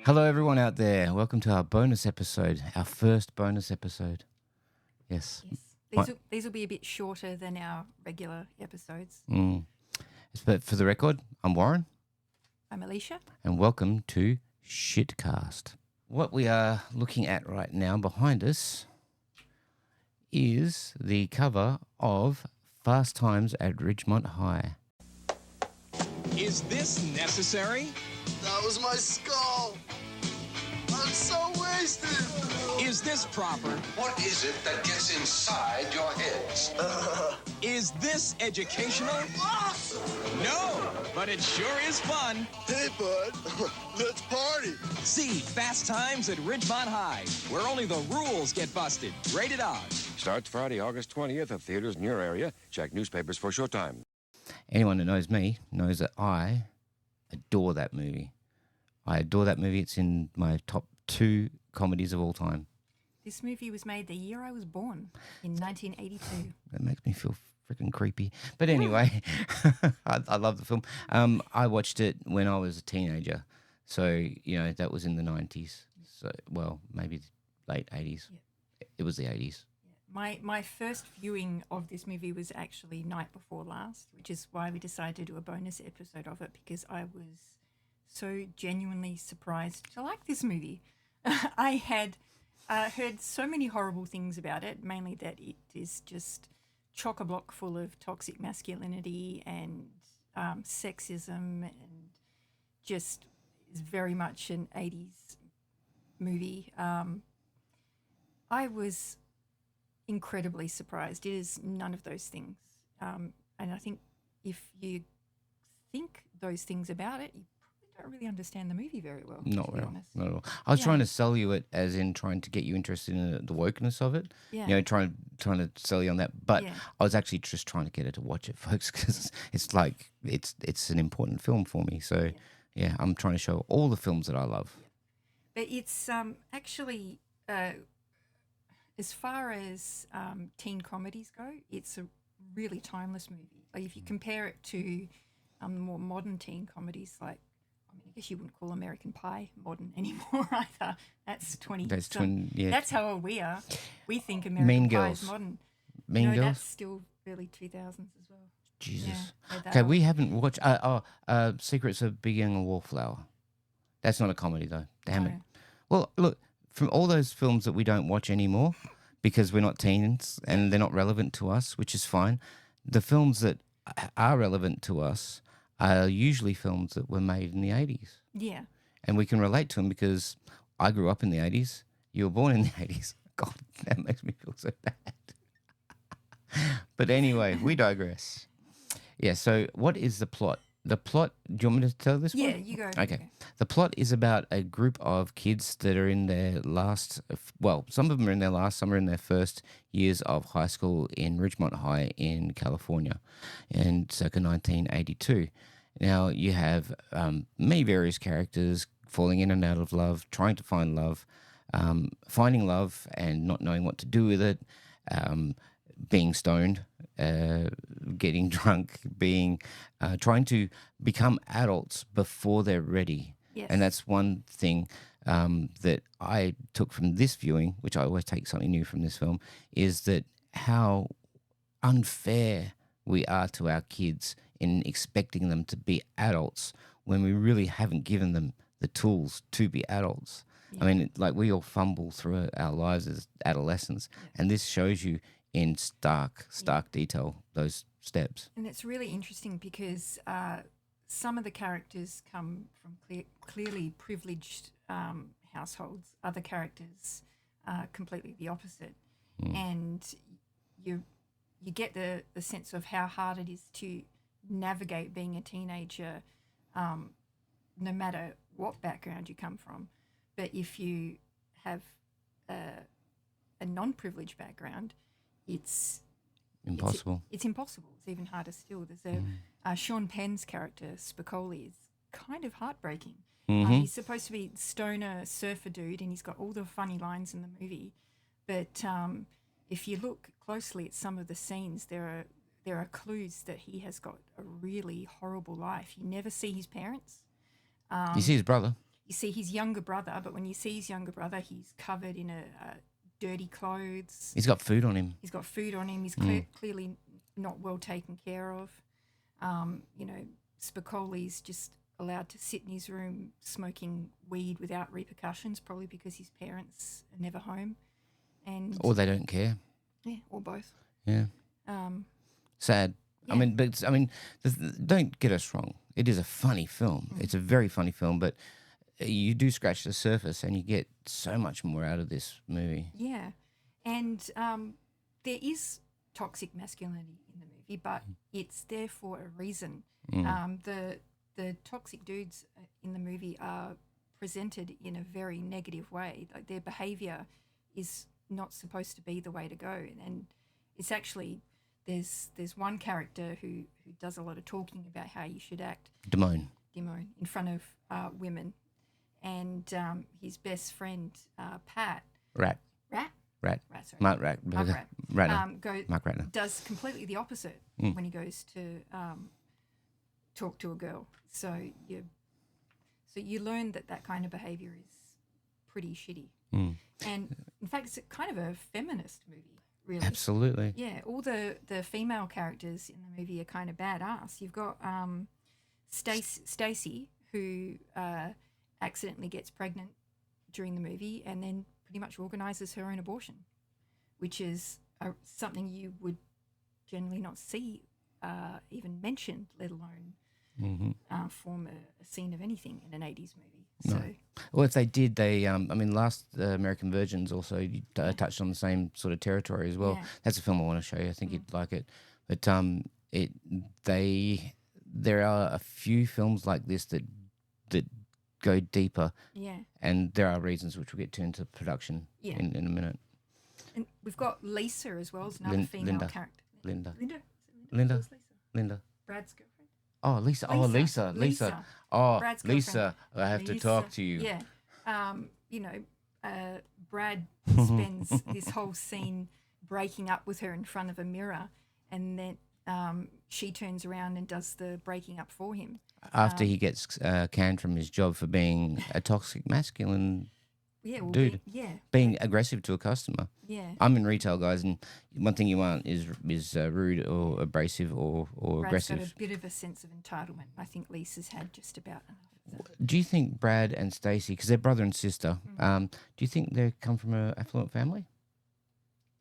Hello, everyone out there. Welcome to our bonus episode, our first bonus episode. Yes. Yes. My- These will be a bit shorter than our regular episodes. But for the record, I'm Warren, I'm Eleesha. and welcome to Shitcast. What we are looking at right now behind us is the cover of Fast Times at Ridgemont High. Is this necessary? That was my skull. I'm so wasted. Is this proper? What is it that gets inside your heads? Is this educational? No, but it sure is fun. Hey, bud, let's party. See Fast Times at Ridgemont High, where only the rules get busted. Rated R. Starts Friday, August 20th at theaters in your area. Check newspapers for showtime. Anyone that knows me knows that I adore that movie. I adore that movie. It's in my top 2 comedies of all time. This movie was made the year I was born, in 1982. That makes me feel freaking creepy. But anyway, I love the film. I watched it when I was a teenager. So, that was in the 90s. So, well, maybe late 80s. Yeah. It was the 80s. My first viewing of this movie was actually night before last, which is why we decided to do a bonus episode of it, because I was so genuinely surprised to like this movie. I had heard so many horrible things about it, mainly that it is just chock-a-block full of toxic masculinity and sexism, and just is very much an 80s movie. I was incredibly surprised. It is none of those things. And I think if you think those things about it, you probably don't really understand the movie very well. Not to be really. honest. Not at all. I was Yeah. trying to sell you it as in trying to get you interested in the wokeness of it. Yeah. Trying to sell you on that. But Yeah. I was actually just trying to get her to watch it, folks, because it's like it's an important film for me. So, yeah, I'm trying to show all the films that I love. But it's actually, as far as teen comedies go, it's a really timeless movie. Like if you compare it to more modern teen comedies, like, I guess you wouldn't call American Pie modern anymore either. That's 20. That's yeah. That's how old we are. We think American Mean Pie Girls. is modern. Mean no, Girls. that's still early 2000s as well. Jesus. Yeah, Okay, we haven't watched. Secrets of Big Young and Wallflower. That's not a comedy though. Damn it. No. Well, look, from all those films that we don't watch anymore because we're not teens and they're not relevant to us, which is fine. The films that are relevant to us are usually films that were made in the 80s. Yeah. And we can relate to them because I grew up in the 80s. You were born in the 80s. God, that makes me feel so bad. But anyway, we digress. Yeah, so what is the plot? The plot, do you want me to tell this one? Yeah, you go. Okay. The plot is about a group of kids that are in their last, well, some of them are in their last, some are in their first years of high school in Ridgemont High in California in circa 1982. Now, you have many various characters falling in and out of love, trying to find love, finding love and not knowing what to do with it, being stoned, getting drunk, trying to become adults before they're ready. Yes. And that's one thing that I took from this viewing, which I always take something new from this film, is that how unfair we are to our kids in expecting them to be adults when we really haven't given them the tools to be adults. Yeah. I mean, like we all fumble through our lives as adolescents, and this shows you in stark detail those steps. And it's really interesting because some of the characters come from clearly privileged households. Other characters are completely the opposite. And you get the sense of how hard it is to navigate being a teenager, no matter what background you come from. But if you have a non-privileged background, it's Impossible. It's impossible. It's even harder still. There's Sean Penn's character, Spicoli, is kind of heartbreaking. He's supposed to be stoner surfer dude, and he's got all the funny lines in the movie. But if you look closely at some of the scenes, there are clues that he has got a really horrible life. You never see his parents. You see his brother? you see his younger brother, but when you see his younger brother, he's covered in a dirty clothes. He's got food on him. He's got food on him. He's clearly not well taken care of. You know, Spicoli's just allowed to sit in his room smoking weed without repercussions, probably because his parents are never home. And Or they don't care. yeah, or both. Yeah. Sad. Yeah. Don't get us wrong. It is a funny film. It's a very funny film, but you do scratch the surface and you get so much more out of this movie. Yeah, and there is toxic masculinity in the movie, but it's there for a reason. The toxic dudes in the movie are presented in a very negative way. Like their behaviour is not supposed to be the way to go, and it's actually there's one character who does a lot of talking about how you should act. Damone. In front of women, and his best friend Pat. Rat. Sorry. Mark Rat. Mark Rat. Ratner. Mark Ratner. Does completely the opposite when he goes to talk to a girl. So you learn that kind of behaviour is pretty shitty. And in fact, it's kind of a feminist movie, really. Absolutely. Yeah, all the female characters in the movie are kind of badass. You've got Stacy, who accidentally gets pregnant during the movie and then pretty much organises her own abortion, which is something you would generally not see even mentioned, let alone form a scene of anything in an 80s movie. So, well, if they did, last American Virgins also touched on the same sort of territory as well. Yeah. That's a film I want to show you. I think you'd like it. But there are a few films like this that go deeper. yeah. And there are reasons which we'll get to into production Yeah. in a minute. And we've got Lisa as well as another female Linda. character. Linda. Linda? Who's Lisa? Linda. Brad's girlfriend? Oh, Lisa. Oh, Lisa. Lisa. Oh, Brad's Lisa. girlfriend. I have to Lisa, talk to you. Yeah. Brad spends this whole scene breaking up with her in front of a mirror, and then she turns around and does the breaking up for him. After he gets canned from his job for being a toxic masculine dude. Being aggressive to a customer. Yeah. I'm in retail, guys, and one thing you want is rude or abrasive or Brad's aggressive. got a bit of a sense of entitlement. I think Lisa's had just about enough of that. Do you think Brad and Stacey, because they're brother and sister, do you think they come from an affluent family?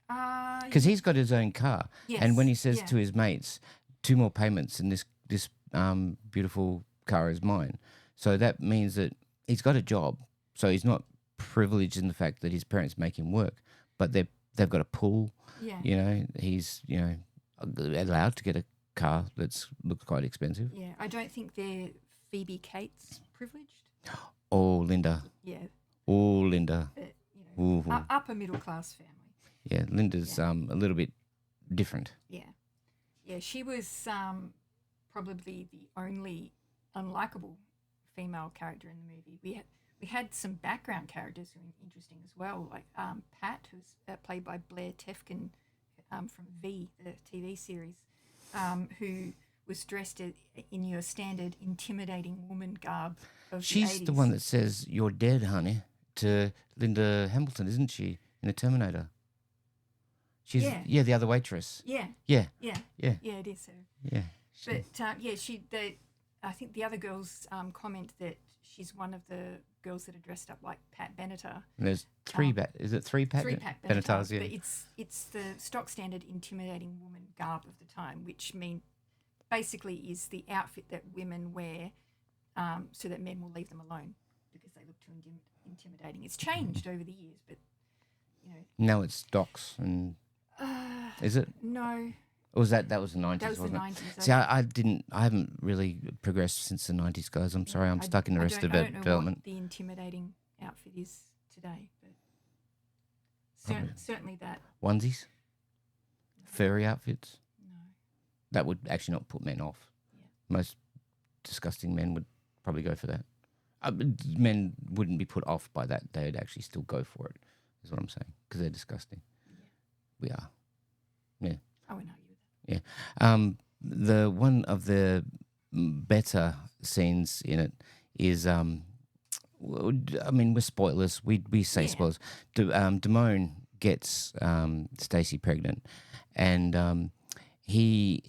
Because he's got his own car, and when he says to his mates, 2 more payments and this beautiful car is mine, so that means that he's got a job, so he's not privileged in the fact that his parents make him work, but they've got a pool. Yeah. You know, he's allowed to get a car looks quite expensive. Yeah. I don't think they're Phoebe Cates privileged. Oh, Linda. Yeah. Oh, Linda. Ooh. Upper middle class family. Yeah, Linda's a little bit different. Yeah. Yeah, she was probably the only unlikable female character in the movie. We had some background characters who were interesting as well, like Pat, who's played by Blair Tefkin from V, the TV series, who was dressed in your standard intimidating woman garb of She's the 80s. the one that says, "You're dead, honey," to Linda Hamilton, isn't she, in the Terminator? She's the other waitress. Yeah. Yeah. Yeah. Yeah. Yeah, it is her. Yeah. But I think the other girls comment that she's one of the girls that are dressed up like Pat Benatar. And there's 3 is it 3 Pat? 3 Pat Benatars, yeah. But it's the stock standard intimidating woman garb of the time, which basically is the outfit that women wear so that men will leave them alone because they look too intimidating. It's changed over the years, but Now it's stocks and is it? no. Or was that was the 90s, That was the wasn't 90s. it? See, I haven't really progressed since the 90s, guys. I'm sorry, I'm stuck in the rest of I don't know development. what the intimidating outfit is today, but certainly that. Onesies? Furry outfits? No. That would actually not put men off. Yeah. Most disgusting men would probably go for that. Men wouldn't be put off by that. They'd actually still go for it, is what I'm saying, because they're disgusting. Yeah. We are. Yeah. I wouldn't argue with that. Yeah. The one of the better scenes in it is I mean, we're spoilers. We say Yeah. spoilers. Damone gets Stacy pregnant, and he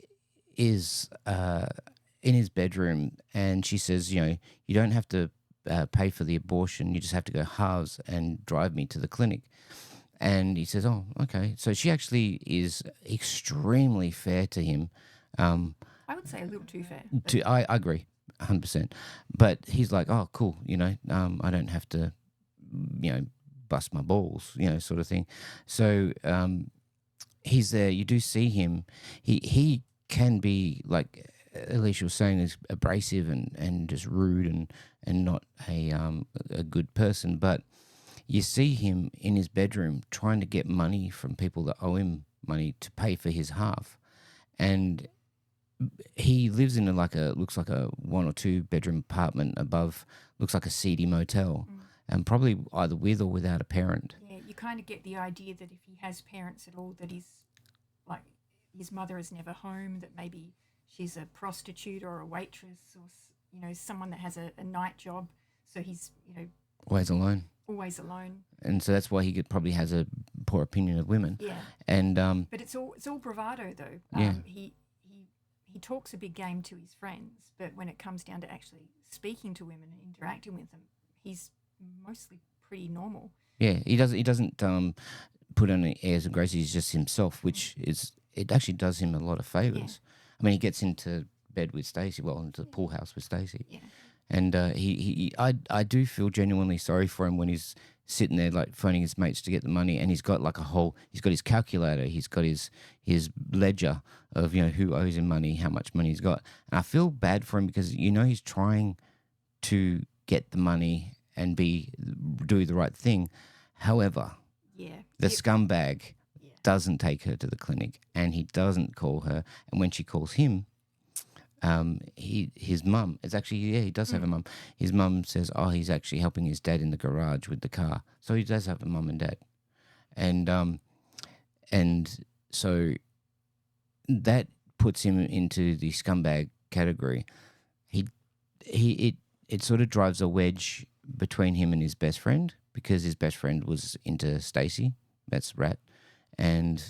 is in his bedroom, and she says, you don't have to pay for the abortion. You just have to go halves and drive me to the clinic. And he says, oh, okay. So she actually is extremely fair to him. I would say a little too fair. I agree, 100%. But he's like, oh, cool. I don't have to, bust my balls, sort of thing. So he's there. You do see him. He can be, like Eleesha was saying, is abrasive and just rude and not a good person. But you see him in his bedroom trying to get money from people that owe him money to pay for his half. And he lives in looks like a 1 or 2 bedroom apartment above, looks like a seedy motel, and probably either with or without a parent. Yeah, you kind of get the idea that if he has parents at all, that like his mother is never home, that maybe she's a prostitute or a waitress or someone that has a night job, so he's Always alone. always alone. And so that's why he probably has a poor opinion of women. Yeah. And But it's all bravado though. Yeah. He talks a big game to his friends, but when it comes down to actually speaking to women and interacting with them, he's mostly pretty normal. yeah, he doesn't put on the airs of grace. He's just himself, which it actually does him a lot of favors. I mean, he gets into bed with Stacey, into the pool house with Stacey. Yeah. And I do feel genuinely sorry for him when he's sitting there like phoning his mates to get the money, and he's got he's got his calculator, he's got his ledger of who owes him money, how much money he's got. And I feel bad for him because he's trying to get the money and do the right thing. However, the scumbag doesn't take her to the clinic, and he doesn't call her. And when she calls him, his mum, it's actually, he does have a mum. His mum says, oh, he's actually helping his dad in the garage with the car. So he does have a mum and dad. And so that puts him into the scumbag category. It sort of drives a wedge between him and his best friend, because his best friend was into Stacey, that's Rat. And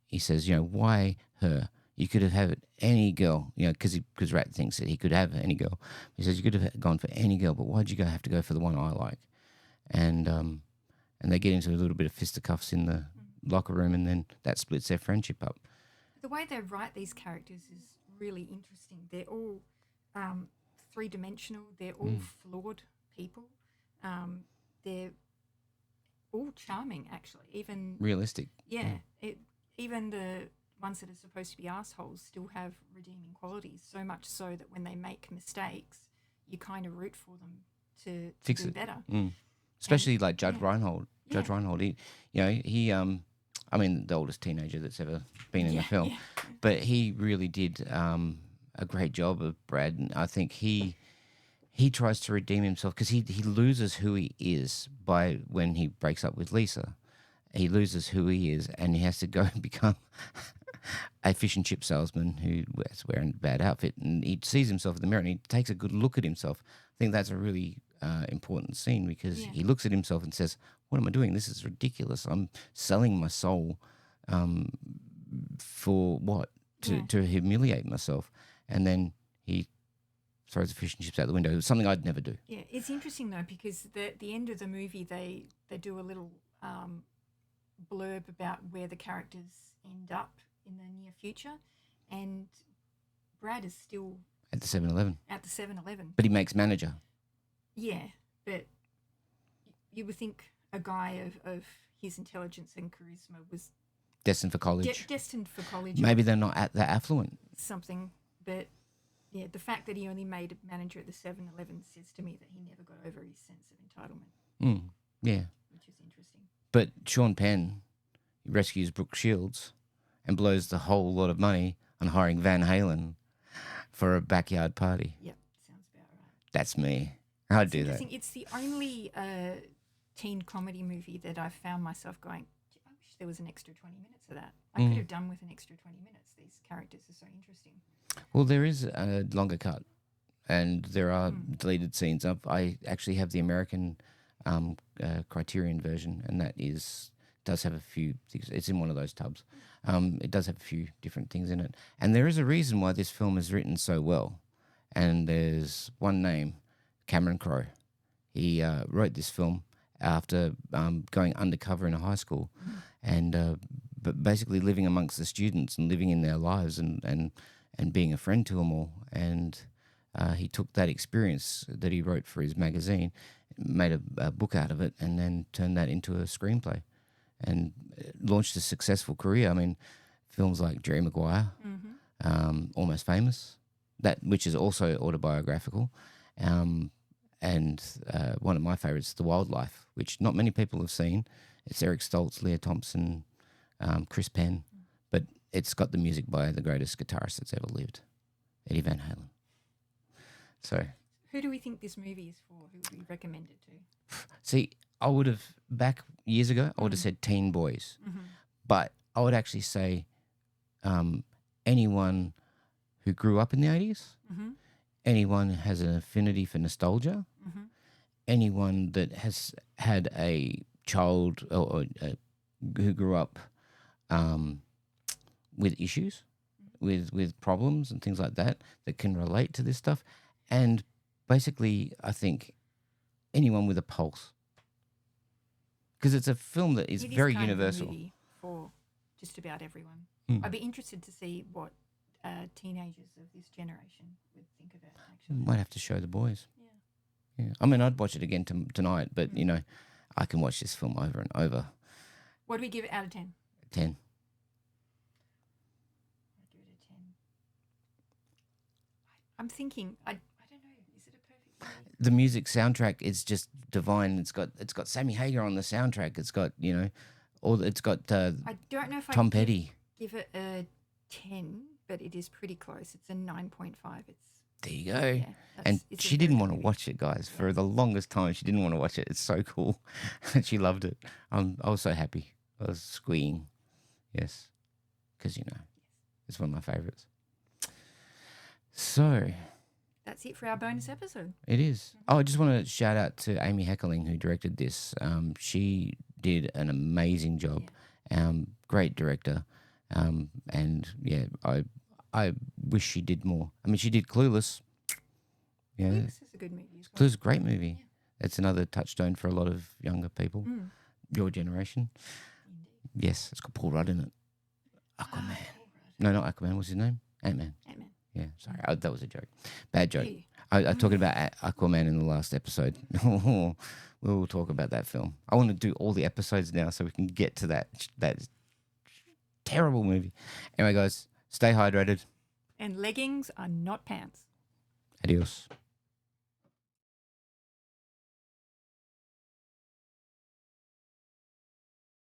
he says, why her? You could have had any girl, because Rat thinks that he could have any girl. He says, you could have gone for any girl, but why'd you have to go for the one I like? And they get into a little bit of fisticuffs in the locker room, and then that splits their friendship up. The way they write these characters is really interesting. They're all three-dimensional. They're all flawed people. They're all charming, actually. Even realistic. Yeah. Even the ones that are supposed to be assholes still have redeeming qualities, so much so that when they make mistakes, you kind of root for them to Fix do it. better. Especially like Judge Reinhold. Judge Reinhold, he I mean, the oldest teenager that's ever been in a film, but he really did a great job of Brad. And I think he tries to redeem himself, because he loses who he is when he breaks up with Lisa. He loses who he is, and he has to go and become a fish and chip salesman who's wearing a bad outfit, and he sees himself in the mirror and he takes a good look at himself. I think that's a really important scene, because he looks at himself and says, what am I doing? This is ridiculous. I'm selling my soul for what? To humiliate myself. And then he throws the fish and chips out the window. It was something I'd never do. Yeah, it's interesting though, because at the end of the movie they do a little blurb about where the characters end up in the near future, and Brad is still At the 7-Eleven. at the 7-Eleven. But he makes manager. Yeah, but you would think a guy of his intelligence and charisma was Destined for college. destined for college. Maybe they're not that affluent. Something, but yeah, the fact that he only made a manager at the 7-Eleven says to me that he never got over his sense of entitlement. Yeah. Which is interesting. But Sean Penn rescues Brooke Shields and blows the whole lot of money on hiring Van Halen for a backyard party. Yep, sounds about right. That's me. I'd do that. It's the only teen comedy movie that I've found myself going, I wish there was an extra 20 minutes of that. I could have done with an extra 20 minutes. These characters are so interesting. Well, there is a longer cut and there are deleted scenes. I actually have the American Criterion version, and does have a few things. It's in one of those tubs. It does have a few different things in it, and there is a reason why this film is written so well. And there's one name, Cameron Crowe. He wrote this film after going undercover in a high school, and but basically living amongst the students and living in their lives and being a friend to them all. And he took that experience that he wrote for his magazine, made a book out of it, and then turned that into a screenplay, and launched a successful career. I mean, films like Jerry Maguire, Almost Famous, which is also autobiographical, and one of my favorites, The Wildlife, which not many people have seen. It's Eric Stoltz, Leah Thompson, Chris Penn, but it's got the music by the greatest guitarist that's ever lived, Eddie Van Halen. So, Who do we think this movie is for? Who would we recommend it to? see, I would have, back years ago, I would have said teen boys, but I would actually say anyone who grew up in the 80s, anyone who has an affinity for nostalgia, anyone that has had a child or who grew up with issues, with problems and things like that can relate to this stuff. And basically, I think anyone with a pulse. Because it's a film that is It very kind of a universal. movie for just about everyone. Mm. I'd be interested to see what teenagers of this generation would think of it, actually. Might have to show the boys. Yeah. Yeah. I mean, I'd watch it again tonight, but, you know, I can watch this film over and over. What do we give it out of 10? 10. I'd give it a 10. I'm thinking, I don't know, is it a perfect movie? The music soundtrack is just divine. It's got Sammy Hagar on the soundtrack. It's got, you know, it's got I don't know if Tom I'd Petty. give it a 10, but it is pretty close. It's a 9.5. There you go. Yeah, And it's a she very didn't good want to movie. watch it, guys. For the longest time, she didn't want to watch it. It's so cool. She loved it. I was so happy. I was squeeing. Yes. Because, you know, it's one of my favorites. So, That's it for our bonus episode. it is. Oh, I just want to shout out to Amy Heckerling, who directed this. She did an amazing job. Great director. And, yeah, I wish she did more. I mean, she did Clueless. Yeah. This is a good movie as well. Clueless is a great movie. It's another touchstone for a lot of younger people, your generation. Yes, it's got Paul Rudd in it. Aquaman. No, not Aquaman. What's his name? Ant-Man. Ant-Man. Yeah, sorry. that was a joke. Bad joke. Yeah. I talking about Aquaman in the last episode. We'll talk about that film. I want to do all the episodes now so we can get to that terrible movie. Anyway, guys, stay hydrated. And leggings are not pants. Adios.